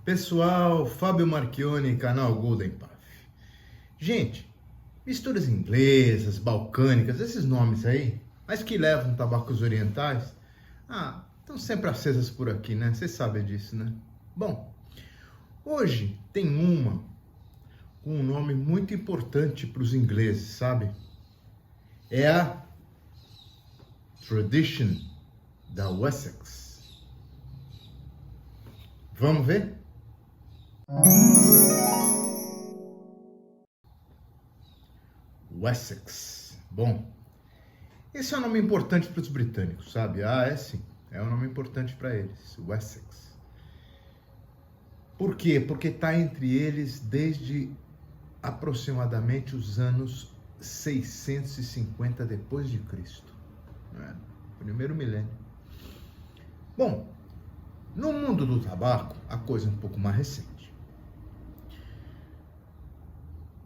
Pessoal, Fábio Marchioni, canal Golden Path. Gente, misturas inglesas, balcânicas, esses nomes aí, mas que levam tabacos orientais, estão sempre acesas por aqui, né? Vocês sabem disso, né? Bom, hoje tem uma com um nome muito importante para os ingleses, sabe? É a Tradition da Wessex. Vamos ver? Wessex. Bom, esse é um nome importante para os britânicos, sabe? É sim, é um nome importante para eles, Wessex. Por quê? Porque está entre eles desde aproximadamente os anos 650 depois de Cristo, né? Primeiro milênio. Bom, no mundo do tabaco, a coisa é um pouco mais recente.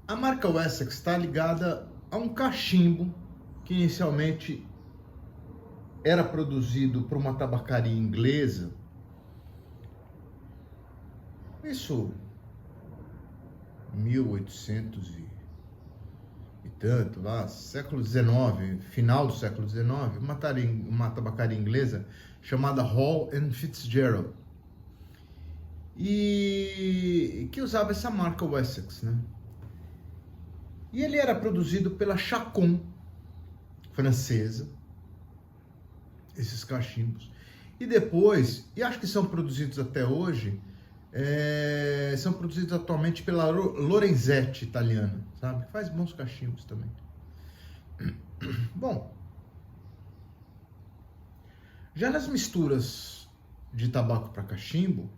A marca Wessex está ligada a um cachimbo que inicialmente era produzido por uma tabacaria inglesa. Isso 1800 e tanto, lá, século XIX, final do século XIX, uma tabacaria inglesa chamada Hall and Fitzgerald, e que usava essa marca Wessex, né? E ele era produzido pela Chacon, francesa, esses cachimbos. E depois, e acho que são produzidos até hoje, são produzidos atualmente pela Lorenzetti italiana, sabe? Faz bons cachimbos também. Bom, já nas misturas de tabaco para cachimbo,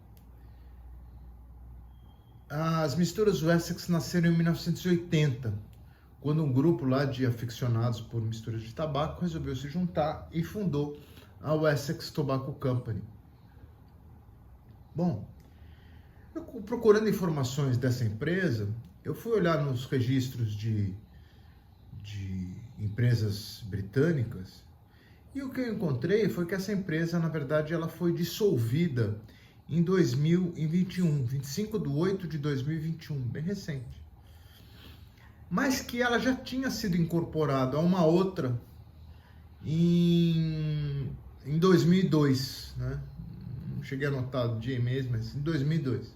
as misturas Wessex nasceram em 1980, quando um grupo lá de aficionados por misturas de tabaco resolveu se juntar e fundou a Wessex Tobacco Company. Bom, eu, procurando informações dessa empresa, eu fui olhar nos registros de empresas britânicas, e o que eu encontrei foi que essa empresa, na verdade, ela foi dissolvida em 2021, 25 de 8 de 2021, bem recente. Mas que ela já tinha sido incorporada a uma outra em 2002, né? Não cheguei a anotar o dia e mês, mas em 2002.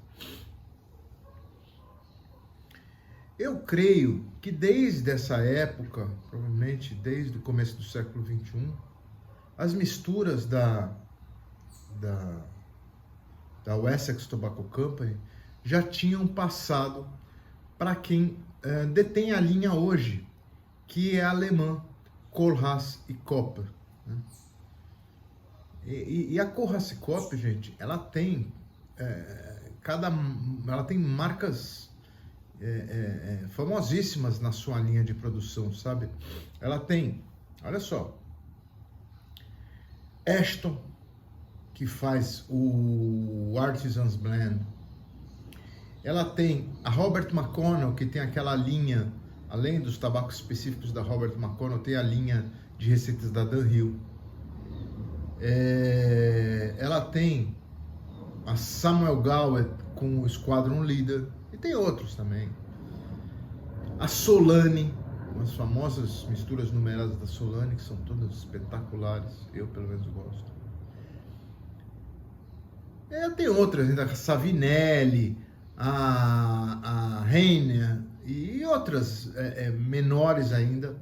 Eu creio que desde essa época, provavelmente desde o começo do século XXI, as misturas da Wessex Tobacco Company já tinham passado para quem detém a linha hoje, que é a alemã Kohlhaas e Koppe, né? E a Kohlhaas e Koppe, gente, ela tem ela tem marcas famosíssimas na sua linha de produção, sabe? Ela tem, olha só, Ashton, que faz o Artisan's Blend. Ela tem a Robert McConnell, que tem aquela linha, além dos tabacos específicos da Robert McConnell, tem a linha de receitas da Dunhill. Ela tem a Samuel Gowett com o Squadron Leader, e tem outros também. A Solane, umas famosas misturas numeradas da Solane, que são todas espetaculares, eu pelo menos gosto. Tem outras ainda, a Savinelli, a Reiner e outras menores ainda,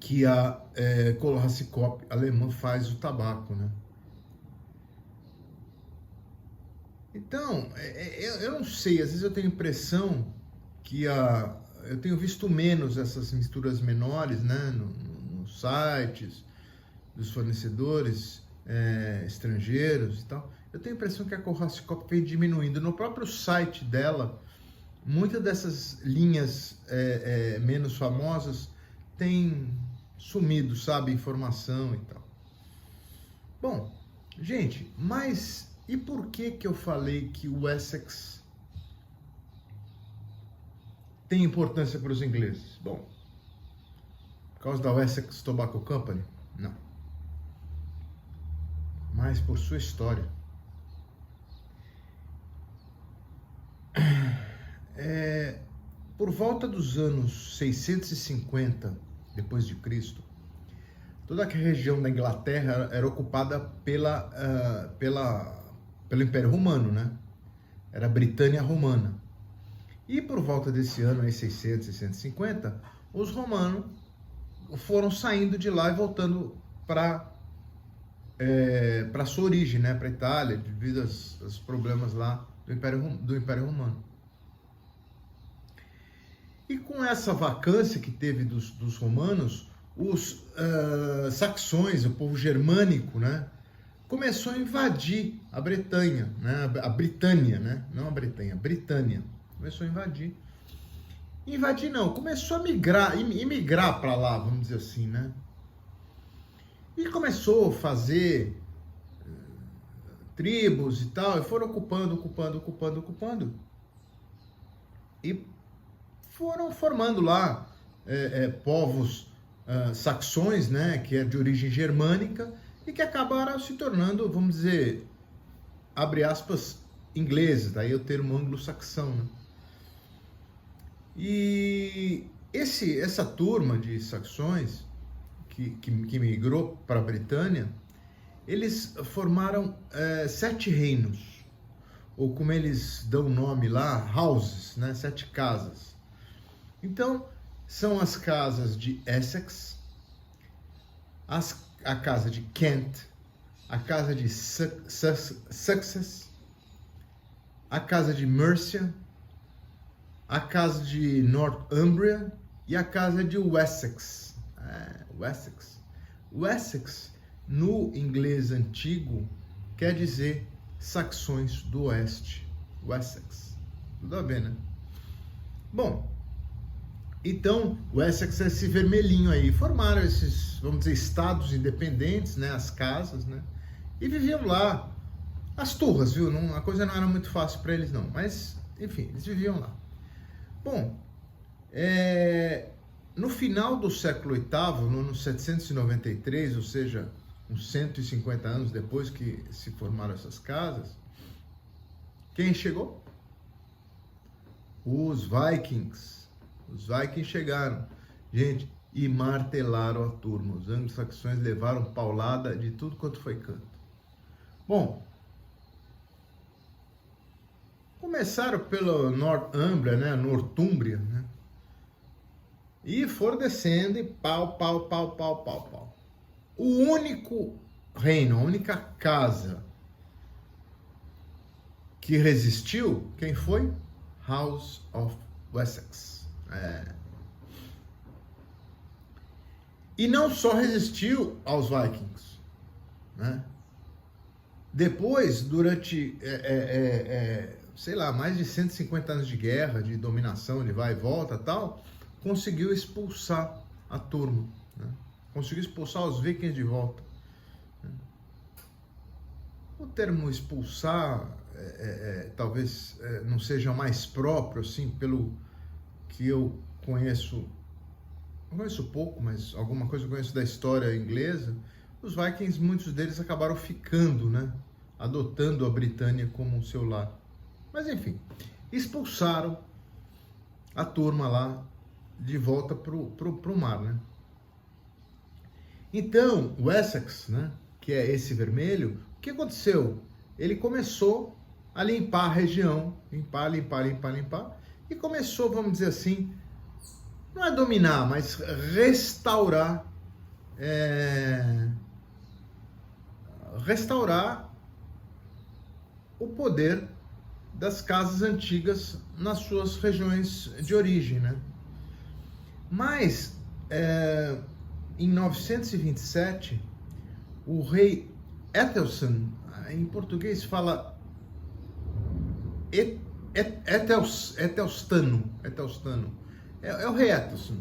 que a Kohlhaas e Koppe alemã faz o tabaco, né? Então, eu não sei, às vezes eu tenho a impressão que eu tenho visto menos essas misturas menores, né, nos sites dos fornecedores estrangeiros e tal. Eu tenho a impressão que a Kohlhaas e Koppe vem diminuindo. No próprio site dela, muitas dessas linhas menos famosas têm sumido, sabe, informação e tal. Bom, gente, mas e por que eu falei que o Wessex tem importância para os ingleses? Bom, por causa da Wessex Tobacco Company? Não. Mas por sua história. Por volta dos anos 650 depois de Cristo, toda aquela região da Inglaterra era ocupada pelo Império Romano, né? Era a Britânia Romana. E por volta desse ano, aí, 600, 650, os romanos foram saindo de lá e voltando para sua origem, né? Para a Itália, devido aos problemas lá do Império Romano. E com essa vacância que teve dos romanos, os saxões, o povo germânico, né, começou a invadir a Bretanha, né, a Britânia, né, não a Bretanha, a Britânia. Começou a invadir. Invadir não, começou a imigrar para lá, vamos dizer assim, né? E começou a fazer tribos e tal, e foram ocupando. E foram formando lá povos saxões, né, que é de origem germânica, e que acabaram se tornando, vamos dizer, abre aspas, ingleses, daí o termo anglo-saxão, né? E essa turma de saxões que migrou para a Britânia, eles formaram 7 reinos, ou como eles dão o nome lá, houses, né, 7 casas. Então, são as casas de Essex, a casa de Kent, a casa de Sussex, a casa de Mercia, a casa de Northumbria e a casa de Wessex. Wessex, no inglês antigo, quer dizer saxões do oeste. Wessex. Tudo a ver, né? Bom, então, o Essex é esse vermelhinho aí. Formaram esses, vamos dizer, estados independentes, né? As casas, né? E viviam lá. As turras, viu? Não, a coisa não era muito fácil para eles, não. Mas, enfim, eles viviam lá. Bom, no final do século VIII, no ano 793, ou seja, uns 150 anos depois que se formaram essas casas, quem chegou? Os Vikings. Os Vikings chegaram, gente, e martelaram a turma. Os anglo-saxões levaram paulada de tudo quanto foi canto. Bom, começaram pela Northumbria, né? E foram descendo e pau. O único reino, a única casa que resistiu, quem foi? House of Wessex. E não só resistiu aos Vikings, né? Depois, durante, sei lá, mais de 150 anos de guerra, de dominação, de vai e volta e tal, conseguiu expulsar a turma, né? Conseguiu expulsar os vikings de volta. O termo expulsar talvez não seja mais próprio, assim, pelo que eu conheço, não conheço pouco, mas alguma coisa eu conheço da história inglesa. Os Vikings, muitos deles acabaram ficando, né? Adotando a Britânia como seu lar. Mas enfim, expulsaram a turma lá de volta pro mar, né? Então, o Essex, né, que é esse vermelho, o que aconteceu? Ele começou a limpar a região, limpar, e começou, vamos dizer assim, não é dominar, mas restaurar o poder das casas antigas nas suas regiões de origem, né? Mas, em 927, o rei Ethelson, em português fala Etelstano, é o rei Ethelson.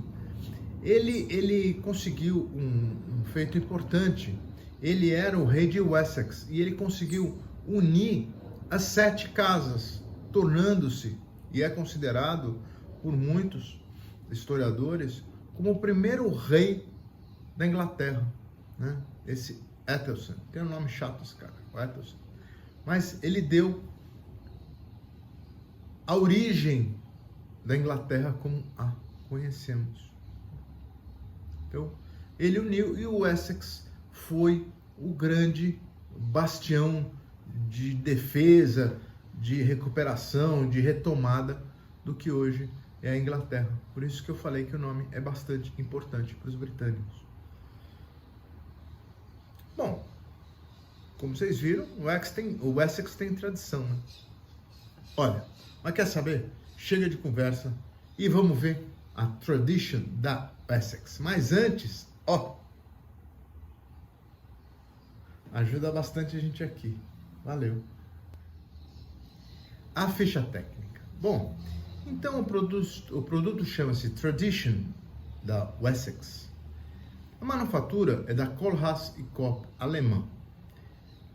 Ele conseguiu um feito importante. Ele era o rei de Wessex e ele conseguiu unir as 7 casas, tornando-se, e é considerado por muitos historiadores, como o primeiro rei da Inglaterra, né? Esse Ethelson, tem um nome chato esse cara, o Ethelson. Mas ele deu a origem da Inglaterra como a conhecemos. Então, ele uniu, e o Wessex foi o grande bastião de defesa, de recuperação, de retomada do que hoje é a Inglaterra. Por isso que eu falei que o nome é bastante importante para os britânicos. Bom, como vocês viram, o Wessex tem tradição, né? Olha, mas quer saber? Chega de conversa e vamos ver a tradition da Wessex. Mas antes, ó, ajuda bastante a gente aqui. Valeu. A ficha técnica. Bom, então o produto chama-se Tradition da Wessex. A manufatura é da Kohlhaas & Kopp, alemã.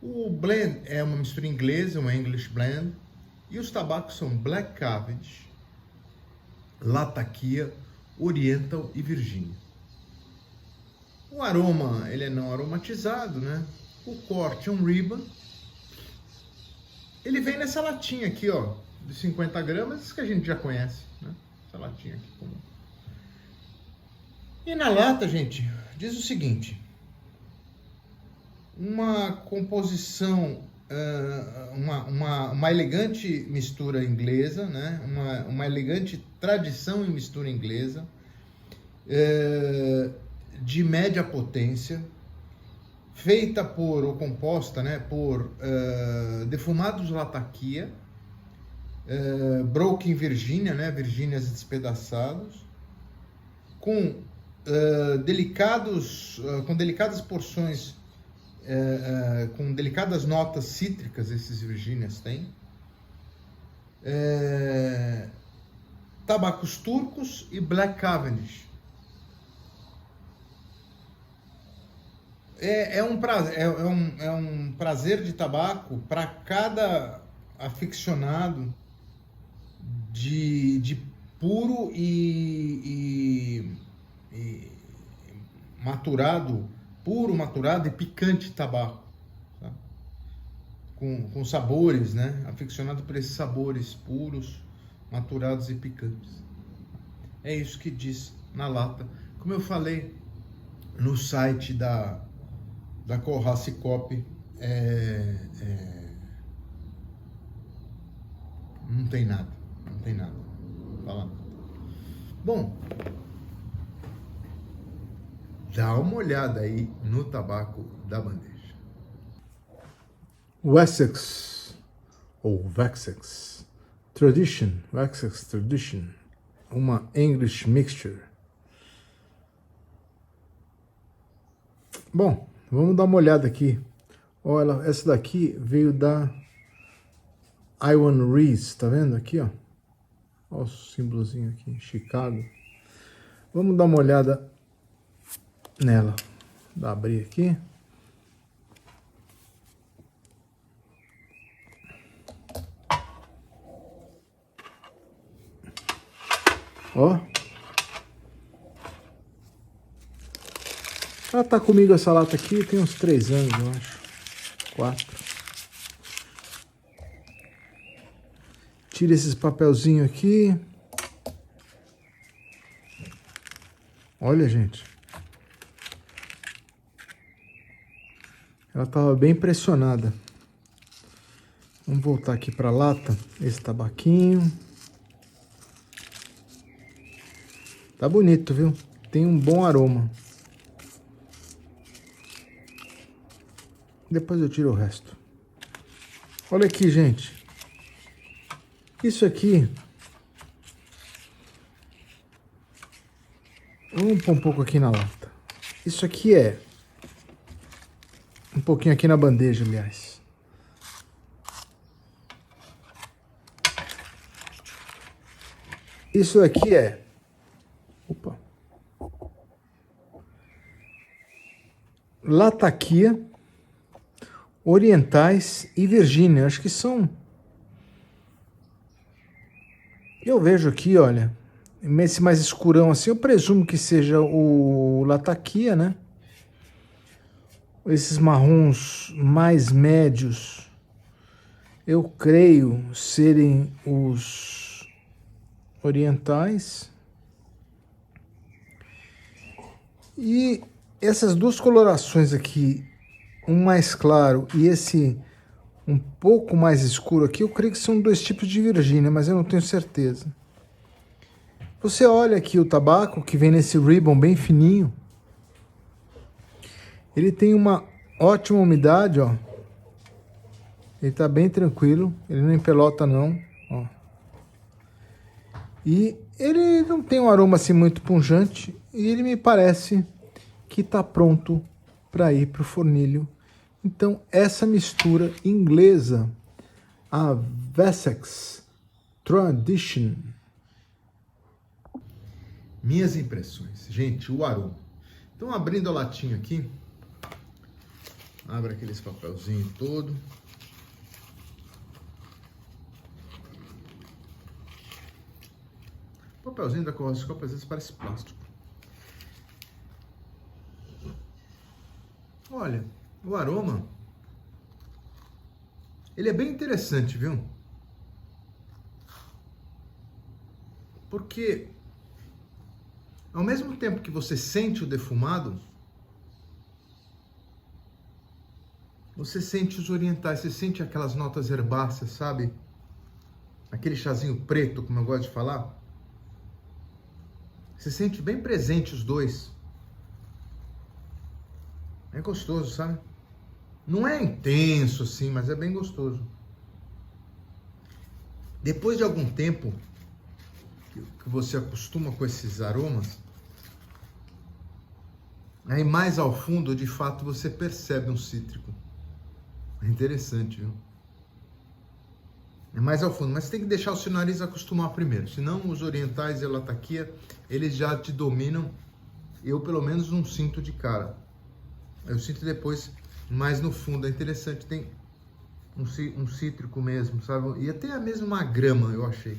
O blend é uma mistura inglesa, um English blend, e os tabacos são Black Cavendish, Latakia, Oriental e Virginia. O aroma, ele é não aromatizado, né? O corte é um ribbon. Ele vem nessa latinha aqui, ó, de 50 gramas, isso que a gente já conhece, né? Essa latinha aqui comum. E na lata, gente, diz o seguinte: uma composição, uma elegante mistura inglesa, né? Uma elegante tradição em mistura inglesa, de média potência, feita ou composta, né, por defumados Latakia, Broken Virginia, né, Virgínias despedaçados, com delicadas porções, com delicadas notas cítricas, esses Virgínias têm, tabacos turcos e Black Cavendish. É um prazer de tabaco para cada aficionado de puro e maturado e picante tabaco, tá? Com sabores, né? Aficionado por esses sabores puros, maturados e picantes. É isso que diz na lata. Como eu falei no site da Kohlhaas & Kopp, não tem nada. Fala. Bom, dá uma olhada aí no tabaco da bandeja. Wessex, ou Wessex Tradition, Wessex Tradition, uma English Mixture. Bom, vamos dar uma olhada aqui. Olha, essa daqui veio da Iwan Rees, tá vendo aqui, ó? Olha o símbolozinho aqui, Chicago. Vamos dar uma olhada nela. Vou abrir aqui. Ó. Ela tá comigo, essa lata aqui, tem uns 3 anos, eu acho. 4. Tira esses papelzinhos aqui. Olha, gente. Ela tava bem pressionada. Vamos voltar aqui para a lata. Esse tabaquinho. Tá bonito, viu? Tem um bom aroma. Depois eu tiro o resto. Olha aqui, gente. Isso aqui... Vamos pôr um pouco aqui na lata. Isso aqui é... Um pouquinho aqui na bandeja, aliás. Isso aqui é... Opa. Latakia, Orientais e Virgínia. Acho que são... Eu vejo aqui, olha, esse mais escurão assim, eu presumo que seja o Latakia, né? Esses marrons mais médios, eu creio serem os orientais. E essas duas colorações aqui, um mais claro e esse um pouco mais escuro aqui, eu creio que são dois tipos de Virgínia, mas eu não tenho certeza. Você olha aqui o tabaco que vem nesse ribbon bem fininho. Ele tem uma ótima umidade, ó. Ele tá bem tranquilo, ele não empelota não, ó. E ele não tem um aroma assim muito pungente e ele me parece que tá pronto para ir pro fornilho. Então essa mistura inglesa, a Wessex Tradition. Minhas impressões, gente, o aroma. Então abrindo a latinha aqui, abre aqueles papelzinho todo. O papelzinho da Corroscope às vezes parece plástico. Olha, o aroma, ele é bem interessante, viu? Porque ao mesmo tempo que você sente o defumado, você sente os orientais, você sente aquelas notas herbáceas, sabe? Aquele chazinho preto, como eu gosto de falar. Você sente bem presente os dois. É gostoso, sabe? Não é intenso assim, mas é bem gostoso. Depois de algum tempo que você acostuma com esses aromas, aí mais ao fundo, de fato, você percebe um cítrico. É interessante, viu? É mais ao fundo, mas você tem que deixar o seu nariz acostumar primeiro, senão os orientais e a lataquia, eles já te dominam. Eu pelo menos não sinto de cara. Eu sinto depois mais no fundo. É interessante, tem um cítrico mesmo, sabe? E até mesmo uma grama, eu achei.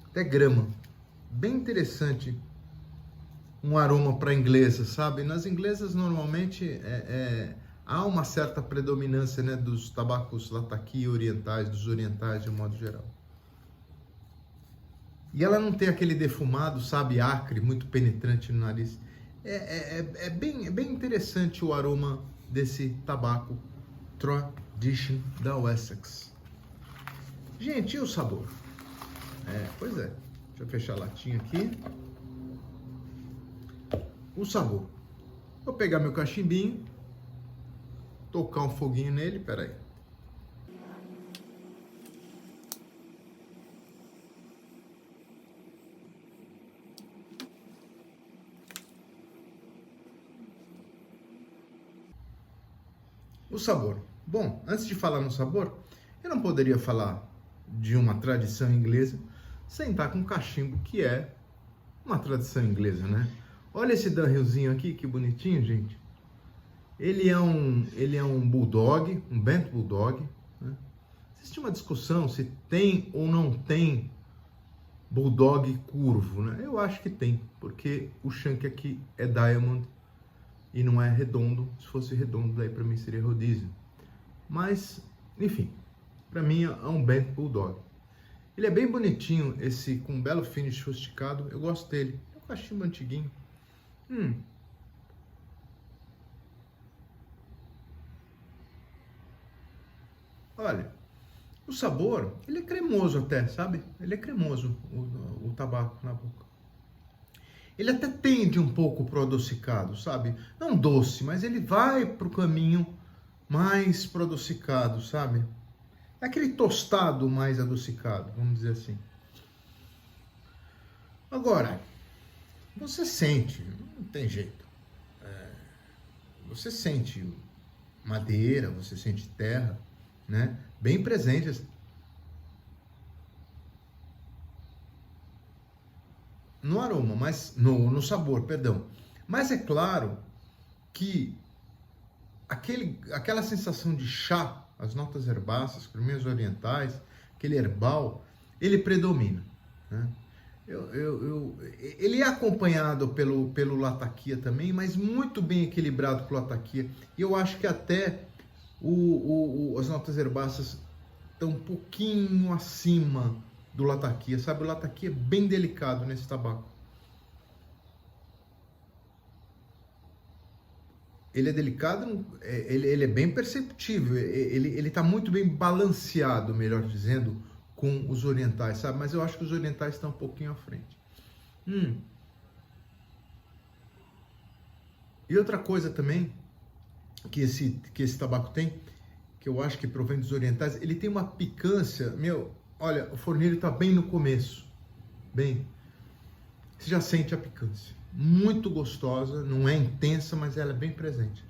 Até grama. Bem interessante. Um aroma para inglesa, sabe? Nas inglesas normalmente há uma certa predominância, né, dos tabacos lataquia orientais, dos orientais de um modo geral. E ela não tem aquele defumado, sabe, acre, muito penetrante no nariz. É bem interessante o aroma desse tabaco Tradition da Wessex. Gente, e o sabor? Pois é. Deixa eu fechar a latinha aqui. O sabor. Vou pegar meu cachimbinho, tocar um foguinho nele, peraí. O sabor. Bom, antes de falar no sabor, eu não poderia falar de uma tradição inglesa sem estar com cachimbo, que é uma tradição inglesa, né? Olha esse Dunhillzinho aqui, que bonitinho, gente. Ele é um bulldog, um Bent Bulldog, né? Existe uma discussão se tem ou não tem bulldog curvo, né? Eu acho que tem, porque o shank aqui é diamond e não é redondo. Se fosse redondo, daí para mim seria rodízio. Mas, enfim, para mim é um Bent Bulldog. Ele é bem bonitinho, esse com um belo finish rusticado. Eu gosto dele. É um cachimbo antiguinho. Olha, o sabor, ele é cremoso até, sabe? Ele é cremoso, o tabaco na boca. Ele até tende um pouco pro adocicado, sabe? Não doce, mas ele vai pro caminho mais pro adocicado, sabe? É aquele tostado mais adocicado, vamos dizer assim. Agora, você sente, não tem jeito. Você sente madeira, você sente terra, né? Bem presentes no aroma, mas no sabor, perdão. Mas é claro que aquela sensação de chá, as notas herbáceas, primeiros orientais, aquele herbal, ele predomina, né? Ele é acompanhado pelo lataquia também, mas muito bem equilibrado com o lataquia. E eu acho que até as notas herbáceas estão um pouquinho acima do Latakia, sabe? O Latakia é bem delicado nesse tabaco. Ele é delicado, ele é bem perceptível, ele está muito bem balanceado, melhor dizendo, com os orientais, sabe? Mas eu acho que os orientais estão um pouquinho à frente. E outra coisa também que esse tabaco tem, que eu acho que provém dos orientais, ele tem uma picância, olha, o fornilho está bem no começo, bem, você já sente a picância, muito gostosa, não é intensa, mas ela é bem presente.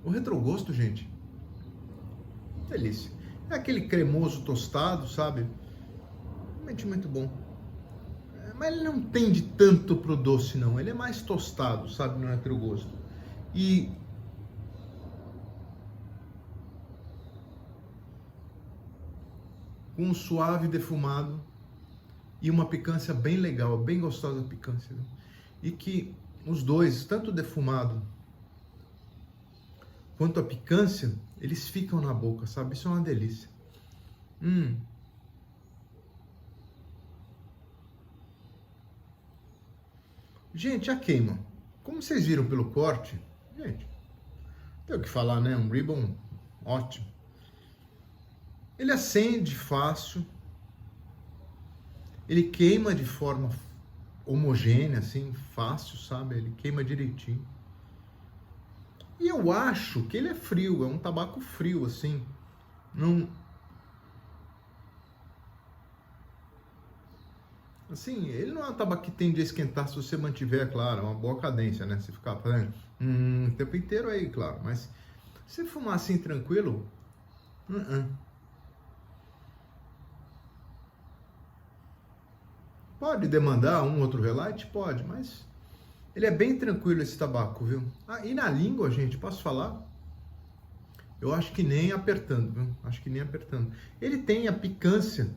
O retrogosto, gente, delícia. É aquele cremoso tostado, sabe? Realmente muito bom. Mas ele não tende tanto pro doce, não. Ele é mais tostado, sabe? No retrogosto. E com um suave defumado e uma picância bem legal, bem gostosa a picância. Viu? E que os dois, tanto o defumado quanto a picância, eles ficam na boca, sabe? Isso é uma delícia. Gente, a queima. Como vocês viram pelo corte, gente, não tem o que falar, né? Um ribbon ótimo. Ele acende fácil. Ele queima de forma homogênea, assim, fácil, sabe? Ele queima direitinho. E eu acho que ele é frio, é um tabaco frio, assim. Não... Assim, ele não é um tabaco que tende a esquentar se você mantiver, claro, uma boa cadência, né? Se ficar fazendo o tempo inteiro aí, claro. Mas se fumar assim tranquilo, pode demandar um outro relight? Pode, mas ele é bem tranquilo esse tabaco, viu? E na língua, gente, posso falar? Eu acho que nem apertando, viu? Acho que nem apertando. Ele tem a picância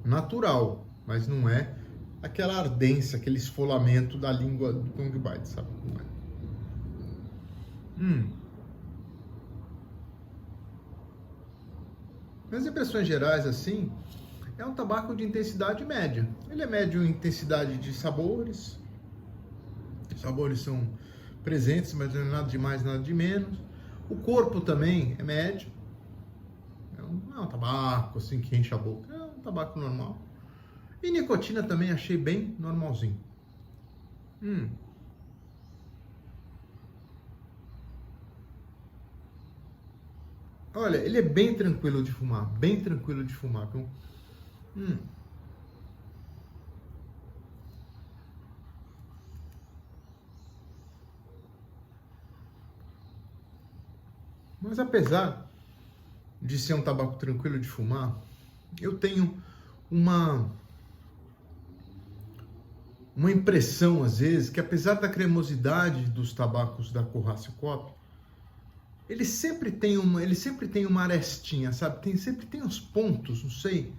natural, mas não é aquela ardência, aquele esfolamento da língua do Kong Bite, sabe? Não é. Nas impressões gerais, assim, é um tabaco de intensidade média. Ele é médio em intensidade de sabores. Os sabores são presentes, mas não é nada de mais, nada de menos. O corpo também é médio. Não é um tabaco assim que enche a boca. É um tabaco normal. E nicotina também achei bem normalzinho. Olha, ele é bem tranquilo de fumar. Bem tranquilo de fumar. Mas apesar de ser um tabaco tranquilo de fumar, eu tenho uma impressão, às vezes, que apesar da cremosidade dos tabacos da Curaçao Cop, ele sempre tem uma arestinha, sabe? Sempre tem uns pontos, não sei,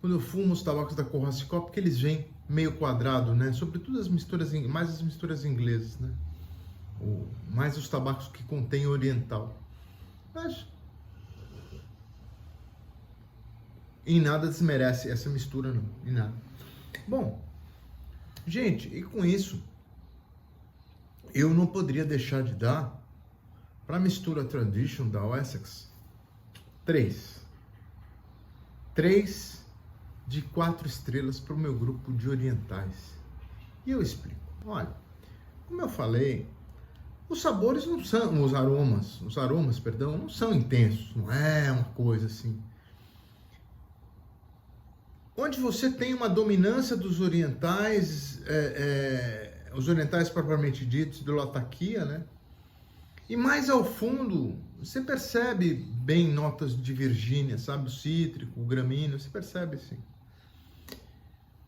quando eu fumo os tabacos da Curaçao Cop, que eles vêm meio quadrado, né? Sobretudo mais as misturas inglesas, né? Mais os tabacos que contêm oriental. Mas em nada desmerece essa mistura, não. Em nada. Bom, gente, e com isso, eu não poderia deixar de dar para a mistura Tradition da Wessex 3 de 4 estrelas para o meu grupo de orientais. E eu explico. Olha, como eu falei, os sabores não são, os aromas, não são intensos, não é uma coisa assim. Onde você tem uma dominância dos orientais, os orientais propriamente ditos, do Latakia, né? E mais ao fundo, você percebe bem notas de Virgínia, sabe? O cítrico, o gramíneo, você percebe sim.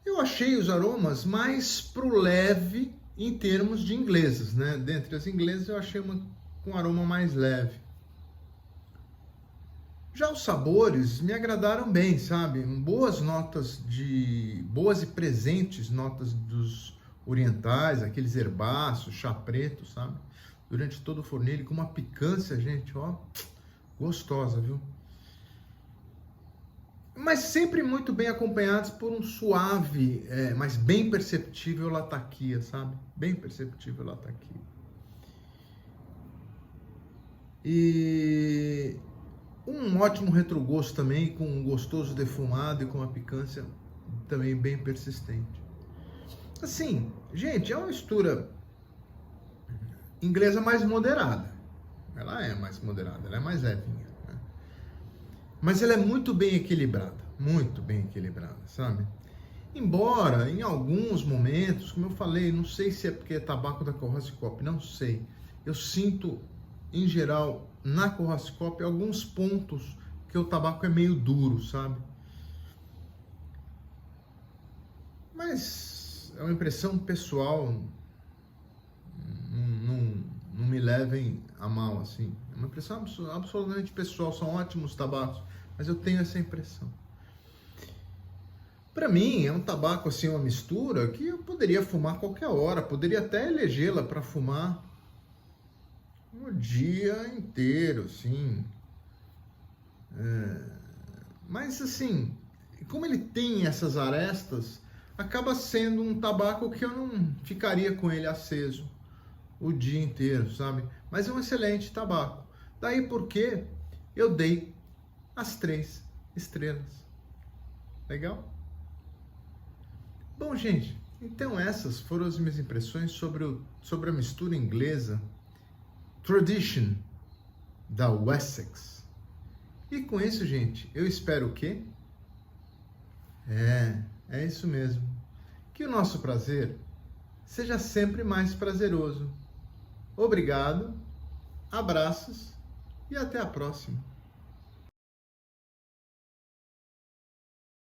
Eu achei os aromas mais pro leve em termos de inglesas, né? Dentre as inglesas eu achei uma com aroma mais leve. Já os sabores me agradaram bem, sabe? Boas e presentes notas dos orientais, aqueles herbaços, chá preto, sabe? durante todo o fornilho, com uma picância, gente, ó, gostosa, viu? Mas sempre muito bem acompanhados por um suave, mas bem perceptível lataquia, sabe? Bem perceptível lataquia. E um ótimo retrogosto também, com um gostoso defumado e com uma picância também bem persistente. Assim, gente, é uma mistura inglesa mais moderada. Ela é mais moderada, ela é mais levinha. Mas ela é muito bem equilibrada, sabe? Embora, em alguns momentos, como eu falei, não sei se é porque é tabaco da Carrascope, não sei. Eu sinto, em geral, na Carrascope, alguns pontos que o tabaco é meio duro, sabe? Mas é uma impressão pessoal, não me levem a mal, assim. É uma impressão absolutamente pessoal, são ótimos tabacos, mas eu tenho essa impressão. Para mim, é um tabaco, assim, uma mistura que eu poderia fumar a qualquer hora, poderia até elegê-la para fumar o dia inteiro, assim. Mas, assim, como ele tem essas arestas, acaba sendo um tabaco que eu não ficaria com ele aceso o dia inteiro, sabe? Mas é um excelente tabaco. Daí porque eu dei as 3 estrelas. Legal? Bom, gente, então essas foram as minhas impressões sobre a mistura inglesa Tradition da Wessex. E com isso, gente, eu espero o quê? É isso mesmo. Que o nosso prazer seja sempre mais prazeroso. Obrigado, abraços e até a próxima.